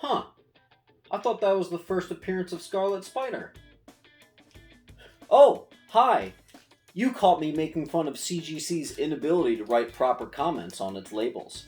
Huh. I thought that was the first appearance of Scarlet Spider. Oh, hi. You caught me making fun of CGC's inability to write proper comments on its labels.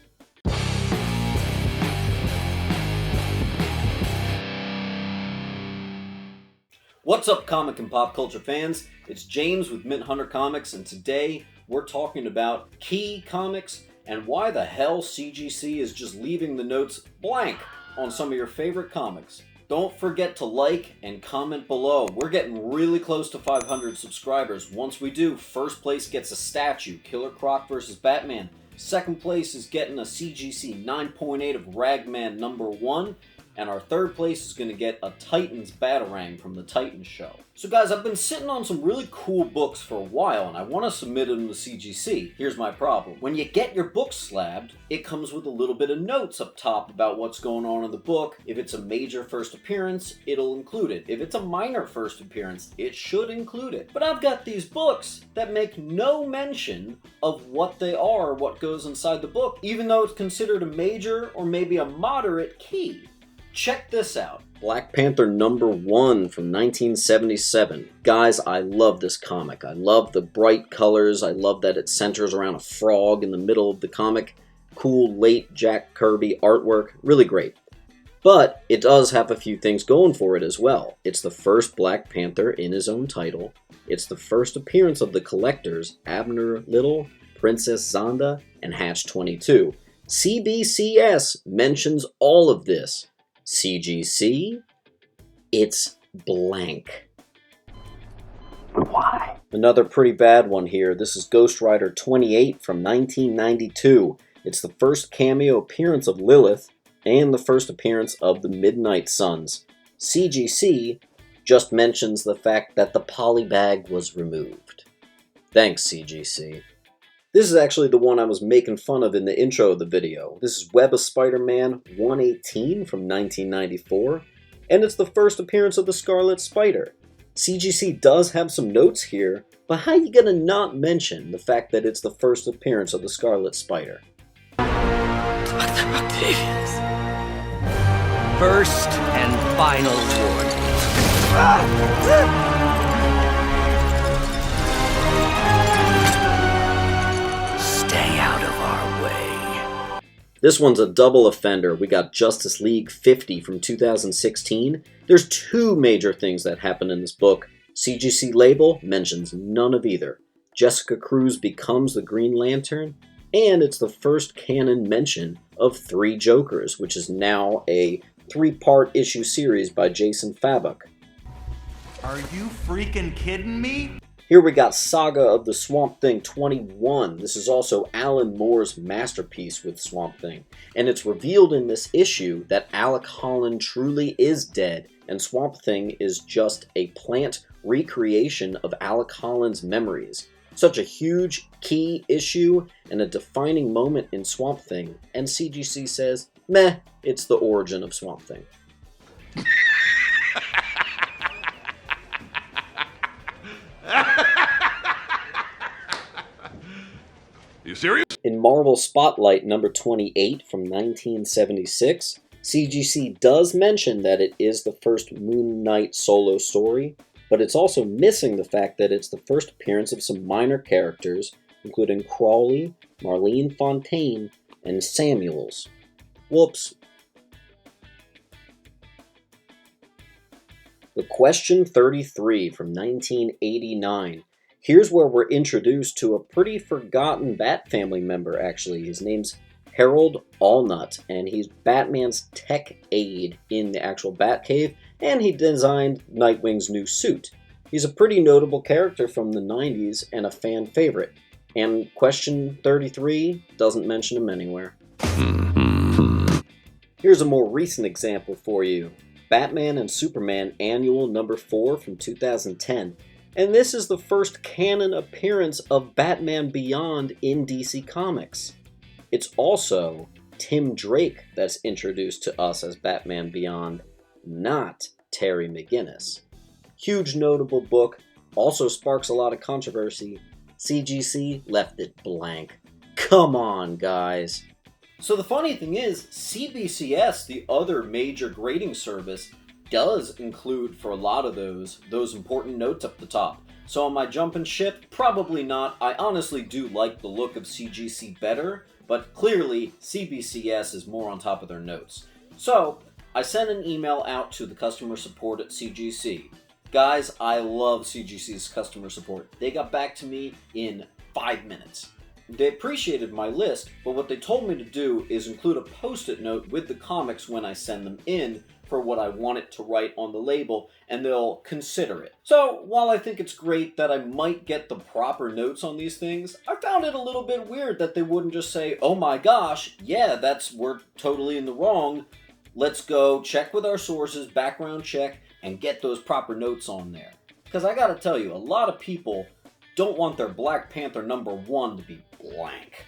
What's up, comic and pop culture fans? It's James with Mint Hunter Comics, and today we're talking about key comics and why the hell CGC is just leaving the notes blank on some of your favorite comics. Don't forget to like and comment below. We're getting really close to 500 subscribers. Once we do, first place gets a statue, Killer Croc vs. Batman. Second place is getting a CGC 9.8 of Ragman #1. And our third place is going to get a Titans Batarang from the Titans show. So guys, I've been sitting on some really cool books for a while, and I want to submit them to CGC. Here's my problem. When you get your book slabbed, it comes with a little bit of notes up top about what's going on in the book. If it's a major first appearance, it'll include it. If it's a minor first appearance, it should include it. But I've got these books that make no mention of what they are, what goes inside the book, even though it's considered a major or maybe a moderate key. Check this out. Black Panther #1 from 1977. Guys, I love this comic. I love the bright colors. I love that it centers around a frog in the middle of the comic. Cool late Jack Kirby artwork. Really great. But it does have a few things going for it as well. It's the first Black Panther in his own title. It's the first appearance of the collectors, Abner Little, Princess Zonda, and Hatch 22. CBCS mentions all of this. CGC, it's blank. Why? Another pretty bad one here. This is Ghost Rider 28 from 1992. It's the first cameo appearance of Lilith and the first appearance of the Midnight Suns. CGC just mentions the fact that the polybag was removed. Thanks, CGC. This is actually the one I was making fun of in the intro of the video. This is Web of Spider-Man 118 from 1994, and it's the first appearance of the Scarlet Spider. CGC does have some notes here, but how you gonna not mention the fact that it's the first appearance of the Scarlet Spider? Dr. Octavius. First and final warning. This one's a double offender. We got Justice League 50 from 2016. There's two major things that happen in this book. CGC label mentions none of either. Jessica Cruz becomes the Green Lantern, and it's the first canon mention of 3 Jokers, which is now a 3-part issue series by Jason Fabok. Are you freaking kidding me? Here we got Saga of the Swamp Thing 21. This is also Alan Moore's masterpiece with Swamp Thing. And it's revealed in this issue that Alec Holland truly is dead, and Swamp Thing is just a plant recreation of Alec Holland's memories. Such a huge key issue and a defining moment in Swamp Thing, and CGC says, meh, it's the origin of Swamp Thing. You serious? In Marvel Spotlight #28 from 1976, CGC does mention that it is the first Moon Knight solo story, but it's also missing the fact that it's the first appearance of some minor characters, including Crawley, Marlene Fontaine, and Samuels. Whoops. The Question 33 from 1989. Here's where we're introduced to a pretty forgotten Bat family member, actually. His name's Harold Allnut, and he's Batman's tech aide in the actual Batcave, and he designed Nightwing's new suit. He's a pretty notable character from the 90s and a fan favorite. And Question 33 doesn't mention him anywhere. Here's a more recent example for you. Batman and Superman Annual #4 from 2010. And this is the first canon appearance of Batman Beyond in DC Comics. It's also Tim Drake that's introduced to us as Batman Beyond, not Terry McGinnis. Huge notable book, also sparks a lot of controversy. CGC left it blank. Come on, guys. So the funny thing is, CBCS, the other major grading service, does include for a lot of those important notes up the top. So am I jumping ship? Probably not. I honestly do like the look of CGC better, but clearly CBCS is more on top of their notes. So I sent an email out to the customer support at CGC. Guys, I love CGC's customer support. They got back to me in 5 minutes. They appreciated my list, but what they told me to do is include a post-it note with the comics when I send them in for what I want it to write on the label, and they'll consider it. So, while I think it's great that I might get the proper notes on these things, I found it a little bit weird that they wouldn't just say, oh my gosh, yeah, we're totally in the wrong. Let's go check with our sources, background check, and get those proper notes on there. Because I gotta tell you, a lot of people don't want their Black Panther #1 to be blank.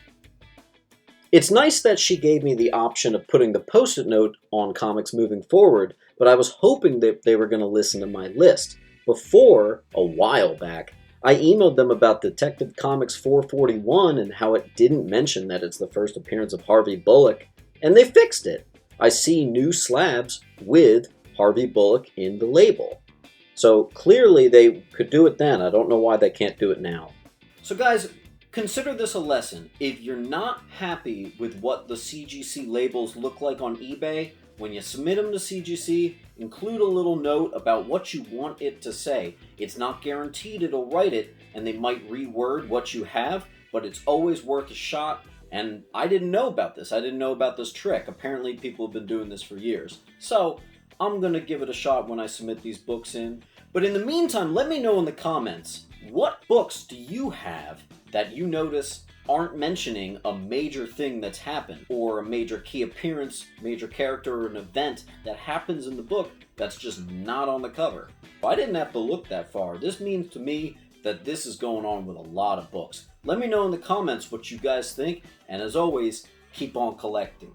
It's nice that she gave me the option of putting the post-it note on comics moving forward, but I was hoping that they were going to listen to my list. Before, a while back, I emailed them about Detective Comics 441 and how it didn't mention that it's the first appearance of Harvey Bullock, and they fixed it. I see new slabs with Harvey Bullock in the label. So clearly they could do it then. I don't know why they can't do it now. So guys, consider this a lesson. If you're not happy with what the CGC labels look like on eBay, when you submit them to CGC, include a little note about what you want it to say. It's not guaranteed it'll write it, and they might reword what you have, but it's always worth a shot. And I didn't know about this. I didn't know about this trick. Apparently people have been doing this for years. So I'm going to give it a shot when I submit these books in. But in the meantime, let me know in the comments, what books do you have that you notice aren't mentioning a major thing that's happened, or a major key appearance, major character, or an event that happens in the book that's just not on the cover? I didn't have to look that far. This means to me that this is going on with a lot of books. Let me know in the comments what you guys think, and as always, keep on collecting.